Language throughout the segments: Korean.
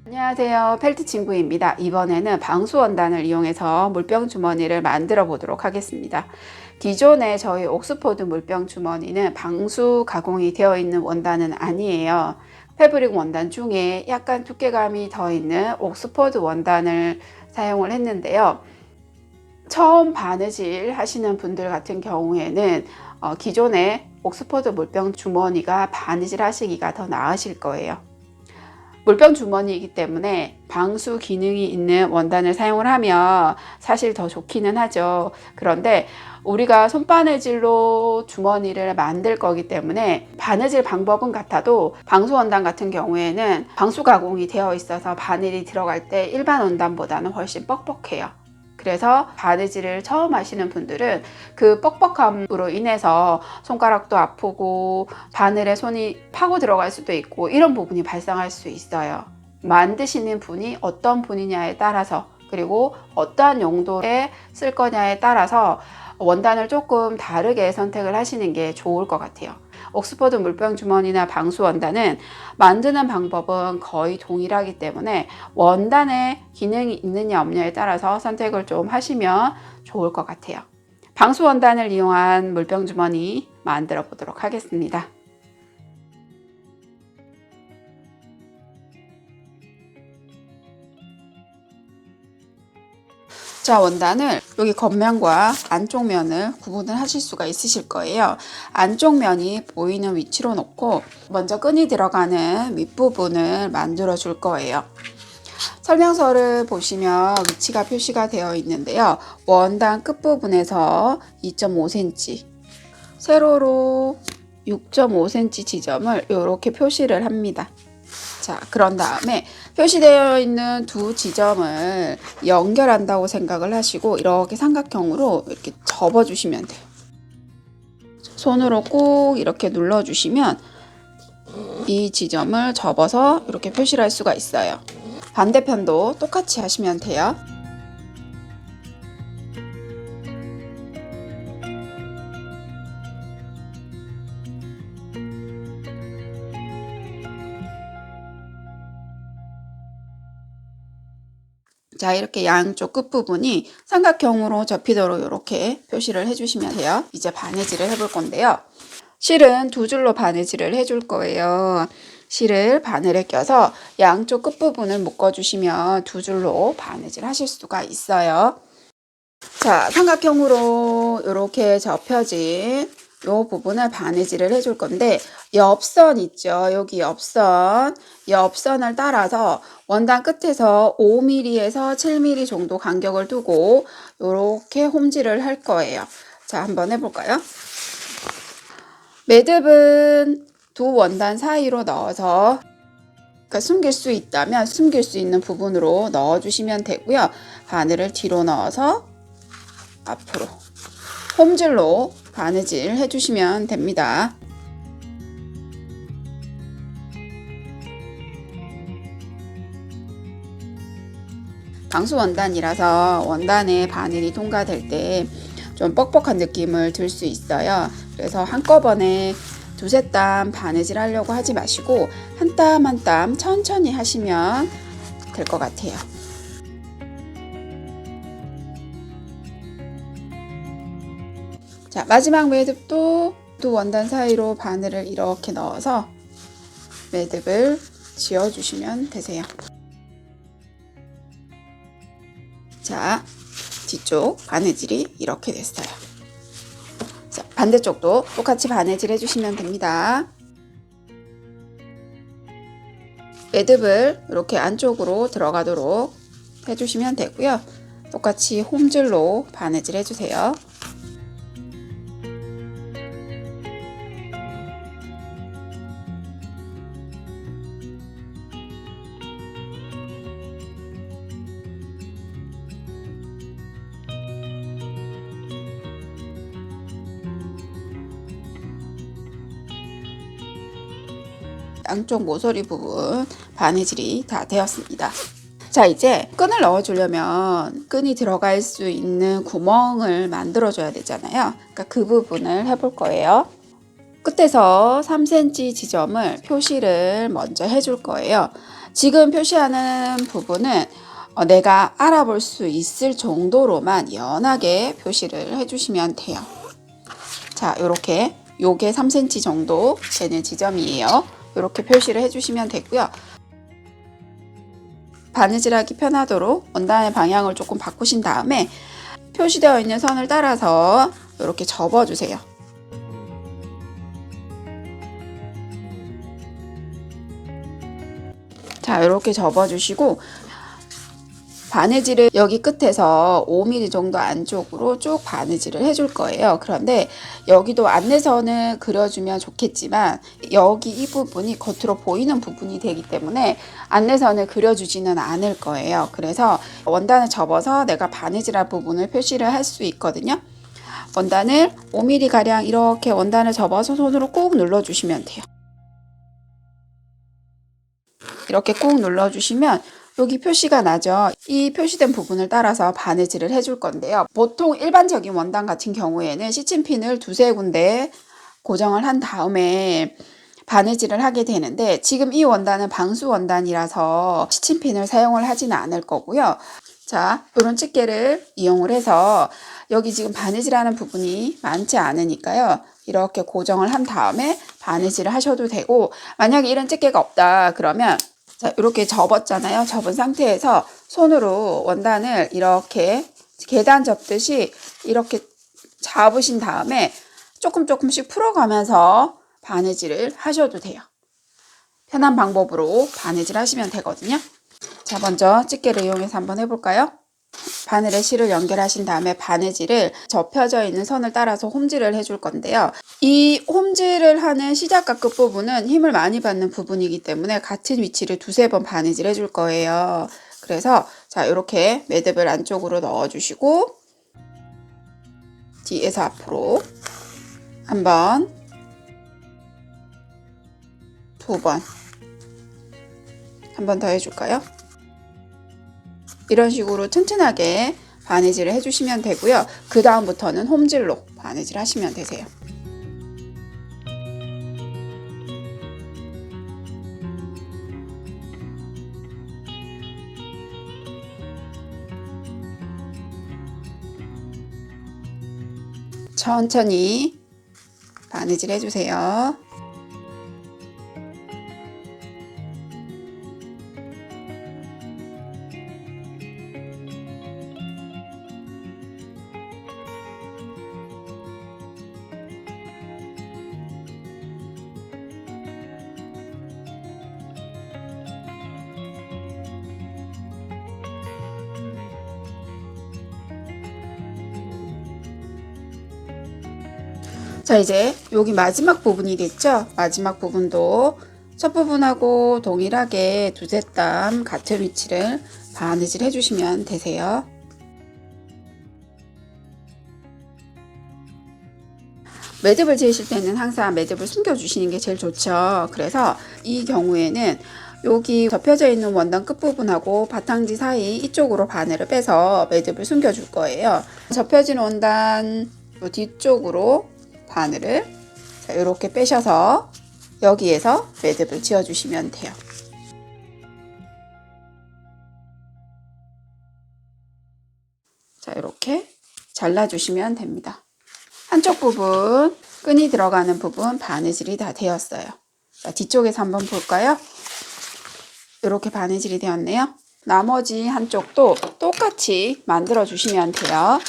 안녕하세요, 펠트 친구입니다. 이번에는 방수 원단을 이용해서 물병 주머니를 만들어 보도록 하겠습니다. 기존에 저희 옥스포드 물병 주머니는 방수 가공이 되어 있는 원단은 아니에요. 패브릭 원단 중에 약간 두께감이 더 있는 옥스포드 원단을 사용을 했는데요. 처음 바느질 하시는 분들 같은 경우에는 기존에 옥스포드 물병 주머니가 바느질 하시기가 더 나으실 거예요. 물병 주머니이기 때문에 방수 기능이 있는 원단을 사용을 하면 사실 더 좋기는 하죠. 그런데 우리가 손바느질로 주머니를 만들 거기 때문에 바느질 방법은 같아도 방수 원단 같은 경우에는 방수 가공이 되어 있어서 바늘이 들어갈 때 일반 원단보다는 훨씬 뻑뻑해요. 그래서 바느질을 처음 하시는 분들은 그 뻑뻑함으로 인해서 손가락도 아프고 바늘에 손이 파고 들어갈 수도 있고 이런 부분이 발생할 수 있어요. 만드시는 분이 어떤 분이냐에 따라서 그리고 어떠한 용도에 쓸 거냐에 따라서 원단을 조금 다르게 선택을 하시는 게 좋을 것 같아요. 옥스포드 물병 주머니나 방수 원단은 만드는 방법은 거의 동일하기 때문에 원단에 기능이 있느냐 없느냐에 따라서 선택을 좀 하시면 좋을 것 같아요. 방수 원단을 이용한 물병 주머니 만들어 보도록 하겠습니다. 자, 원단을 여기 겉면과 안쪽 면을 구분을 하실 수가 있으실 거예요. 안쪽 면이 보이는 위치로 놓고 먼저 끈이 들어가는 윗부분을 만들어 줄 거예요. 설명서를 보시면 위치가 표시가 되어 있는데요. 원단 끝부분에서 2.5cm, 세로로 6.5cm 지점을 이렇게 표시를 합니다. 자, 그런 다음에 표시되어 있는 두 지점을 연결한다고 생각을 하시고 이렇게 삼각형으로 이렇게 접어주시면 돼요. 손으로 꾹 이렇게 눌러주시면 이 지점을 접어서 이렇게 표시를 할 수가 있어요. 반대편도 똑같이 하시면 돼요. 자, 이렇게 양쪽 끝부분이 삼각형으로 접히도록 이렇게 표시를 해주시면 돼요. 이제 바느질을 해볼 건데요. 실은 두 줄로 바느질을 해줄 거예요. 실을 바늘에 껴서 양쪽 끝부분을 묶어주시면 두 줄로 바느질 하실 수가 있어요. 자, 삼각형으로 이렇게 접혀진 이 부분을 바느질을 해줄 건데 옆선 있죠. 여기 옆선을 따라서 원단 끝에서 5mm에서 7mm 정도 간격을 두고 이렇게 홈질을 할 거예요. 자, 한번 해볼까요? 매듭은 두 원단 사이로 넣어서 숨길 수 있다면 숨길 수 있는 부분으로 넣어주시면 되고요. 바늘을 뒤로 넣어서 앞으로 홈질로 바느질 해주시면 됩니다. 방수 원단이라서 원단에 바늘이 통과될 때 좀 뻑뻑한 느낌을 들 수 있어요. 그래서 한꺼번에 두세 땀 바느질 하려고 하지 마시고 한 땀 한 땀 천천히 하시면 될 것 같아요. 자, 마지막 매듭도 두 원단 사이로 바늘을 이렇게 넣어서 매듭을 지어주시면 되세요. 자, 뒤쪽 바느질이 이렇게 됐어요. 자, 반대쪽도 똑같이 바느질 해주시면 됩니다. 매듭을 이렇게 안쪽으로 들어가도록 해주시면 되고요. 똑같이 홈질로 바느질 해주세요. 양쪽 모서리 부분 바느질이 다 되었습니다. 자, 이제 끈을 넣어 주려면 끈이 들어갈 수 있는 구멍을 만들어 줘야 되잖아요. 그러니까 그 부분을 해볼 거예요. 끝에서 3cm 지점을 표시를 먼저 해줄 거예요. 지금 표시하는 부분은 내가 알아볼 수 있을 정도로만 연하게 표시를 해주시면 돼요. 자, 요렇게 요게 3cm 정도 되는 지점이에요. 이렇게 표시를 해주시면 되고요. 바느질하기 편하도록 원단의 방향을 조금 바꾸신 다음에 표시되어 있는 선을 따라서 이렇게 접어주세요. 자, 이렇게 접어주시고 바느질을 여기 끝에서 5mm 정도 안쪽으로 쭉 바느질을 해줄 거예요. 그런데 여기도 안내선을 그려주면 좋겠지만 여기 이 부분이 겉으로 보이는 부분이 되기 때문에 안내선을 그려주지는 않을 거예요. 그래서 원단을 접어서 내가 바느질할 부분을 표시를 할 수 있거든요. 원단을 5mm 가량 이렇게 원단을 접어서 손으로 꾹 눌러주시면 돼요. 이렇게 꾹 눌러주시면 여기 표시가 나죠. 이 표시된 부분을 따라서 바느질을 해줄 건데요. 보통 일반적인 원단 같은 경우에는 시침핀을 두세 군데 고정을 한 다음에 바느질을 하게 되는데 지금 이 원단은 방수 원단이라서 시침핀을 사용을 하지는 않을 거고요. 자, 이런 집게를 이용을 해서 여기 지금 바느질하는 부분이 많지 않으니까요. 이렇게 고정을 한 다음에 바느질을 하셔도 되고 만약에 이런 집게가 없다 그러면 자, 이렇게 접었잖아요. 접은 상태에서 손으로 원단을 이렇게 계단 접듯이 이렇게 잡으신 다음에 조금씩 풀어가면서 바느질을 하셔도 돼요. 편한 방법으로 바느질 하시면 되거든요. 자, 먼저 집게를 이용해서 한번 해볼까요? 바늘에 실을 연결하신 다음에 바느질을 접혀져 있는 선을 따라서 홈질을 해줄 건데요. 이 홈질을 하는 시작과 끝 부분은 힘을 많이 받는 부분이기 때문에 같은 위치를 두세 번 바느질 해줄 거예요. 그래서 자, 이렇게 매듭을 안쪽으로 넣어주시고 뒤에서 앞으로 한 번, 두 번, 한 번 더 해줄까요? 이런 식으로 튼튼하게 바느질을 해주시면 되고요. 그 다음부터는 홈질로 바느질 하시면 되세요. 천천히 바느질 해주세요. 자, 이제 여기 마지막 부분이겠죠? 마지막 부분도 첫 부분하고 동일하게 두세 땀 같은 위치를 바느질 해주시면 되세요. 매듭을 지으실 때는 항상 매듭을 숨겨주시는 게 제일 좋죠. 그래서 이 경우에는 여기 접혀져 있는 원단 끝부분하고 바탕지 사이 이쪽으로 바늘을 빼서 매듭을 숨겨줄 거예요. 접혀진 원단 뒤쪽으로 바늘을 이렇게 빼셔서 여기에서 매듭을 지어주시면 돼요. 자, 이렇게 잘라주시면 됩니다. 한쪽 부분, 끈이 들어가는 부분 바느질이 다 되었어요. 자, 뒤쪽에서 한번 볼까요? 이렇게 바느질이 되었네요. 나머지 한쪽도 똑같이 만들어 주시면 돼요.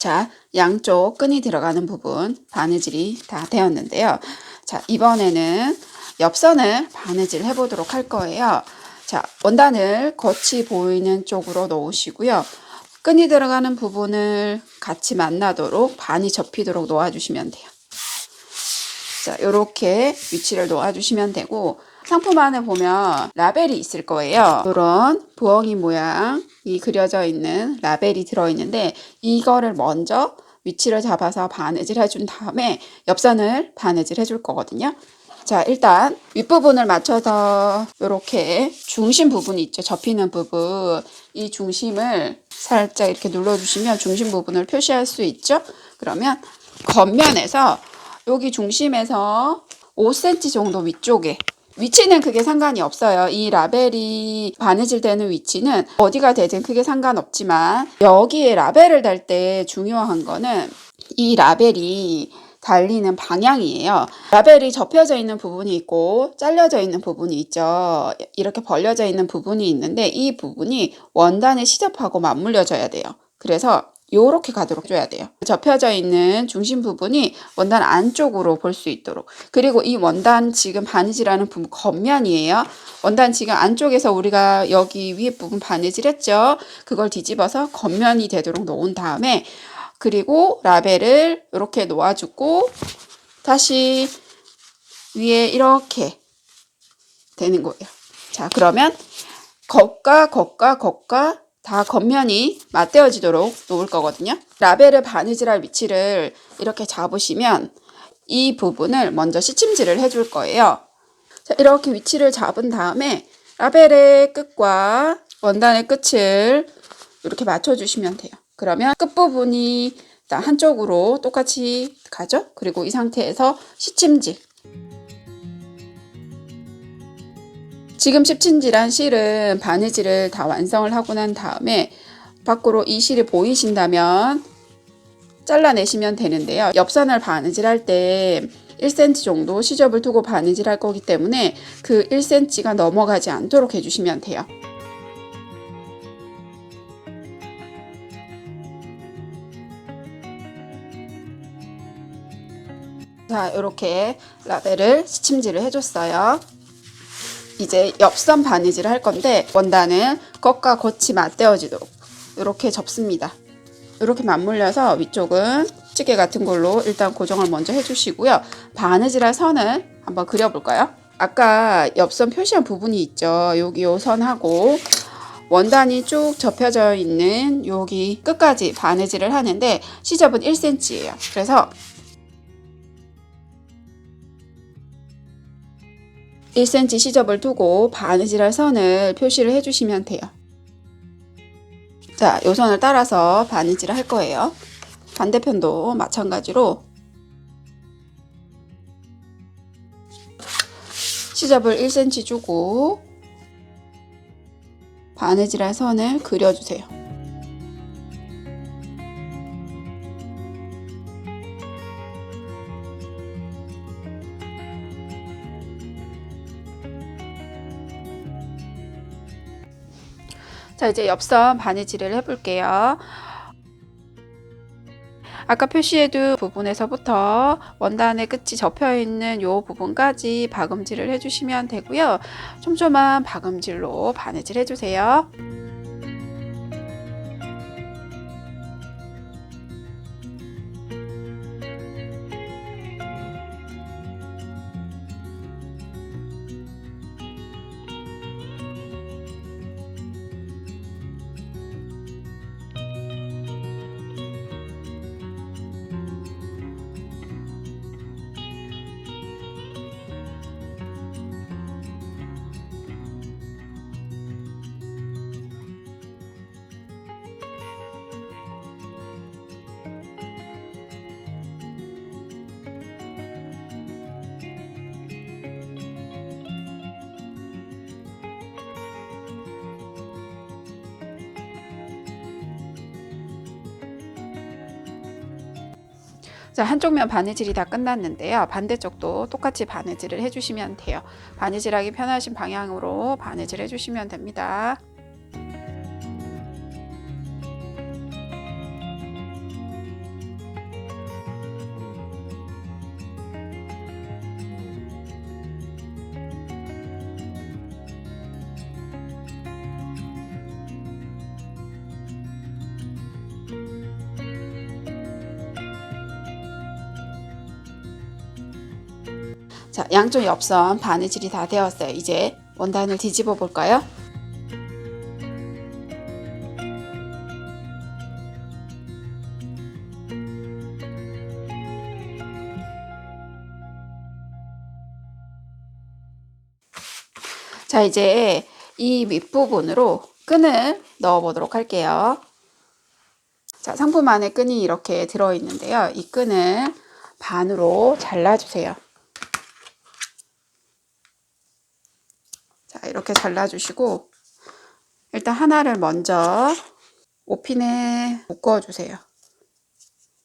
자, 양쪽 끈이 들어가는 부분 바느질이 다 되었는데요. 자, 이번에는 옆선을 바느질 해보도록 할 거예요. 자, 원단을 겉이 보이는 쪽으로 놓으시고요. 끈이 들어가는 부분을 같이 만나도록 반이 접히도록 놓아주시면 돼요. 자, 이렇게 위치를 놓아주시면 되고, 상품 안에 보면 라벨이 있을 거예요. 이런 부엉이 모양이 그려져 있는 라벨이 들어있는데, 이거를 먼저 위치를 잡아서 바느질 해준 다음에 옆선을 바느질 해줄 거거든요. 자, 일단 윗부분을 맞춰서 이렇게 중심 부분이 있죠. 접히는 부분. 이 중심을 살짝 이렇게 눌러주시면 중심 부분을 표시할 수 있죠. 그러면 겉면에서 여기 중심에서 5cm 정도 위쪽에, 위치는 크게 상관이 없어요. 이 라벨이 바느질 되는 위치는 어디가 되든 크게 상관없지만, 여기에 라벨을 달 때 중요한 거는 이 라벨이 달리는 방향이에요. 라벨이 접혀져 있는 부분이 있고 잘려져 있는 부분이 있죠. 이렇게 벌려져 있는 부분이 있는데, 이 부분이 원단의 시접하고 맞물려져야 돼요. 그래서 요렇게 가도록 줘야 돼요. 접혀져 있는 중심 부분이 원단 안쪽으로 볼 수 있도록. 그리고 이 원단 지금 바느질하는 부분 겉면이에요. 원단 지금 안쪽에서 우리가 여기 위에 부분 바느질 했죠. 그걸 뒤집어서 겉면이 되도록 놓은 다음에, 그리고 라벨을 이렇게 놓아주고 다시 위에 이렇게 되는 거예요. 자, 그러면 겉과 다 겉면이 맞대어지도록 놓을 거거든요. 라벨을 바느질할 위치를 이렇게 잡으시면 이 부분을 먼저 시침질을 해줄 거예요. 자, 이렇게 위치를 잡은 다음에 라벨의 끝과 원단의 끝을 이렇게 맞춰주시면 돼요. 그러면 끝부분이 한쪽으로 똑같이 가죠. 그리고 이 상태에서 시침질. 지금 시침질한 실은 바느질을 다 완성을 하고 난 다음에 밖으로 이 실이 보이신다면 잘라내시면 되는데요. 옆선을 바느질할 때 1cm 정도 시접을 두고 바느질할 거기 때문에 그 1cm가 넘어가지 않도록 해주시면 돼요. 자, 이렇게 라벨을 시침질을 해줬어요. 이제 옆선 바느질을 할 건데, 원단은 겉과 겉이 맞대어지도록 이렇게 접습니다. 이렇게 맞물려서 위쪽은 찌개 같은 걸로 일단 고정을 먼저 해주시고요. 바느질할 선을 한번 그려볼까요? 아까 옆선 표시한 부분이 있죠. 여기 요 선하고 원단이 쭉 접혀져 있는 여기 끝까지 바느질을 하는데 시접은 1cm예요. 그래서 1cm 시접을 두고 바느질할 선을 표시를 해주시면 돼요. 자, 요 선을 따라서 바느질을 할 거예요. 반대편도 마찬가지로 시접을 1cm 주고 바느질할 선을 그려주세요. 자, 이제 옆선 바느질을 해볼게요. 아까 표시해둔 부분에서부터 원단의 끝이 접혀있는 이 부분까지 박음질을 해주시면 되고요. 촘촘한 박음질로 바느질 해주세요. 자, 한쪽 면 바느질이 다 끝났는데요. 반대쪽도 똑같이 바느질을 해주시면 돼요. 바느질하기 편하신 방향으로 바느질 해주시면 됩니다. 자, 양쪽 옆선 바느질이 다 되었어요. 이제 원단을 뒤집어 볼까요? 자, 이제 이 밑부분으로 끈을 넣어 보도록 할게요. 자, 상품 안에 끈이 이렇게 들어 있는데요. 이 끈을 반으로 잘라주세요. 자, 이렇게 잘라주시고 일단 하나를 먼저 옷핀에 묶어주세요.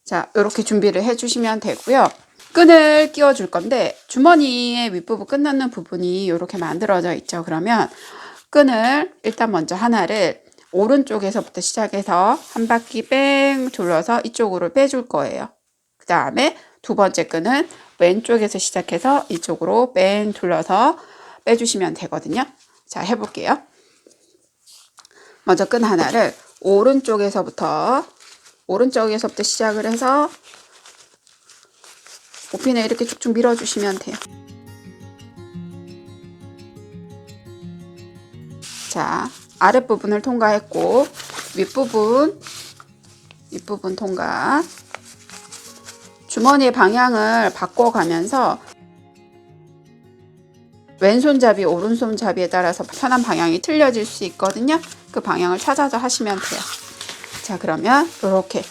자, 이렇게 준비를 해주시면 되고요. 끈을 끼워줄 건데 주머니의 윗부분 끝나는 부분이 이렇게 만들어져 있죠. 그러면 끈을 일단 먼저 하나를 오른쪽에서부터 시작해서 한 바퀴 뺑 둘러서 이쪽으로 빼줄 거예요. 그 다음에 두 번째 끈은 왼쪽에서 시작해서 이쪽으로 뺑 둘러서 빼주시면 되거든요. 자, 해볼게요. 먼저 끈 하나를 오른쪽에서부터 시작을 해서 옷핀에 이렇게 쭉쭉 밀어주시면 돼요. 자, 아랫부분을 통과했고 윗부분 통과. 주머니의 방향을 바꿔가면서 왼손잡이, 오른손잡이에 따라서 편한 방향이 틀려질 수 있거든요. 그 방향을 찾아서 하시면 돼요. 자, 그러면 이렇게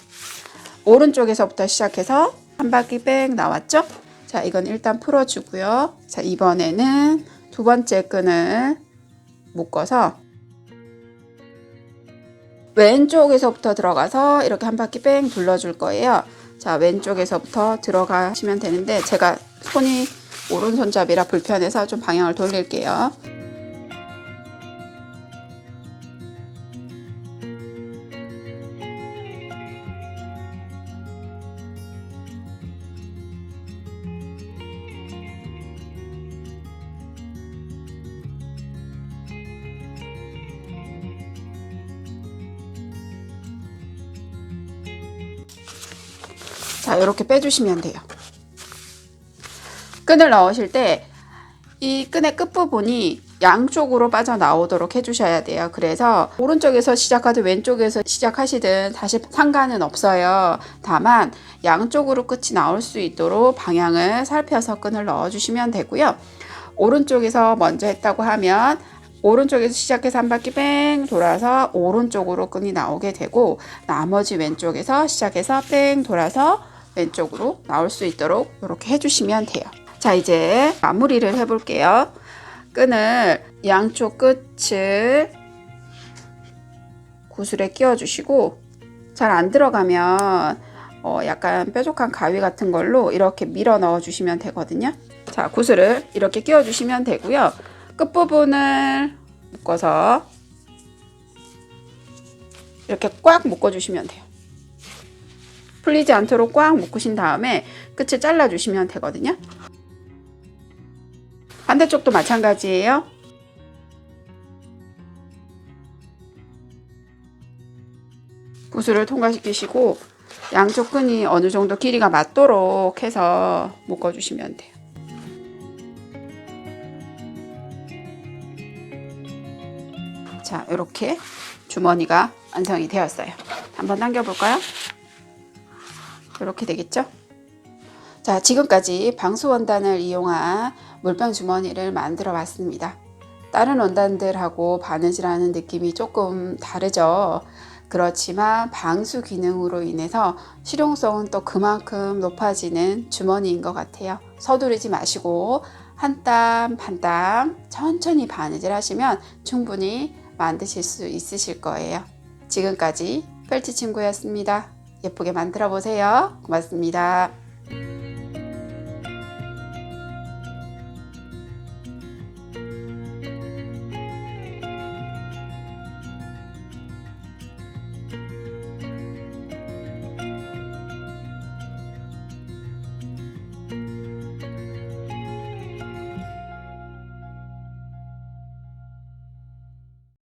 오른쪽에서부터 시작해서 한 바퀴 뺑 나왔죠? 자, 이건 일단 풀어주고요. 자, 이번에는 두 번째 끈을 묶어서 왼쪽에서부터 들어가서 이렇게 한 바퀴 뺑 둘러줄 거예요. 자, 왼쪽에서부터 들어가시면 되는데 제가 손이 오른손잡이라 불편해서 좀 방향을 돌릴게요. 자, 이렇게 빼주시면 돼요. 끈을 넣으실 때 이 끈의 끝부분이 양쪽으로 빠져나오도록 해주셔야 돼요. 그래서 오른쪽에서 시작하든 왼쪽에서 시작하시든 사실 상관은 없어요. 다만 양쪽으로 끝이 나올 수 있도록 방향을 살펴서 끈을 넣어주시면 되고요. 오른쪽에서 먼저 했다고 하면 오른쪽에서 시작해서 한 바퀴 뺑 돌아서 오른쪽으로 끈이 나오게 되고 나머지 왼쪽에서 시작해서 뺑 돌아서 왼쪽으로 나올 수 있도록 이렇게 해주시면 돼요. 자, 이제 마무리를 해볼게요. 끈을 양쪽 끝을 구슬에 끼워주시고 잘 안 들어가면 약간 뾰족한 가위 같은 걸로 이렇게 밀어 넣어 주시면 되거든요. 자, 구슬을 이렇게 끼워주시면 되고요. 끝부분을 묶어서 이렇게 꽉 묶어주시면 돼요. 풀리지 않도록 꽉 묶으신 다음에 끝을 잘라주시면 되거든요. 반대쪽도 마찬가지예요. 구슬을 통과시키시고 양쪽 끈이 어느 정도 길이가 맞도록 해서 묶어주시면 돼요. 자, 이렇게 주머니가 완성이 되었어요. 한번 당겨볼까요? 이렇게 되겠죠? 자, 지금까지 방수 원단을 이용한 물병 주머니를 만들어 봤습니다. 다른 원단들하고 바느질하는 느낌이 조금 다르죠. 그렇지만 방수 기능으로 인해서 실용성은 또 그만큼 높아지는 주머니인 것 같아요. 서두르지 마시고 한 땀 한 땀 천천히 바느질 하시면 충분히 만드실 수 있으실 거예요. 지금까지 펠트 친구였습니다. 예쁘게 만들어 보세요. 고맙습니다.